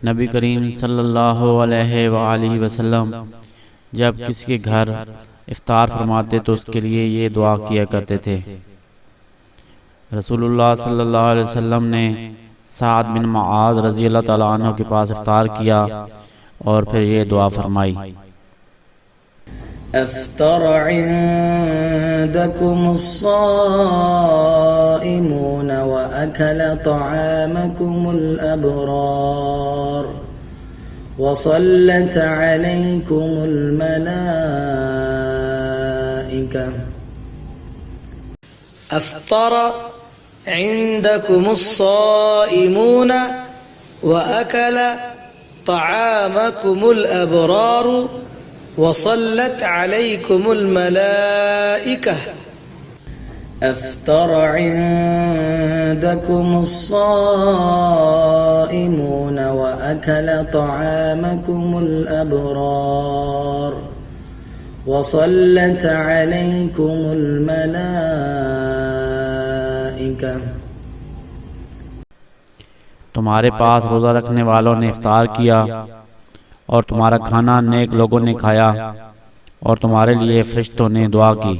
नबी करीम सल्लल्लाहु अलैहि वसल्लम जब किसी के घर इफ्तार फरमाते तो उसके लिए ये दुआ किया करते थे। रसूलुल्लाह सल्लल्लाहु अलैहि वसल्लम ने साद बिन मुआज़ रज़ी अल्लाह ताला अन्हु के पास इफ्तार किया और फिर ये दुआ फरमाई। अफ्तर इंदकुमुस्साइमून व अकल तआमकुमुल अबरार व सल्लत अलैकुमुल मलाइका। अफ्तर इंदकुमुस्साइमून व अकल तआमकुमुल अबरार वसल्लत अलैकुमुल मलाइका। अफ्तर इंदकुमुस्साइमून व अकल तआमकुमुल अबरार वसल्लत अलैकुमुल मलाइका। तुम्हारे पास रोज़ा रखने वालों ने इफ्तार किया और तुम्हारा खाना नेक लोगों ने खाया और तुम्हारे लिए फरिश्तों ने दुआ की।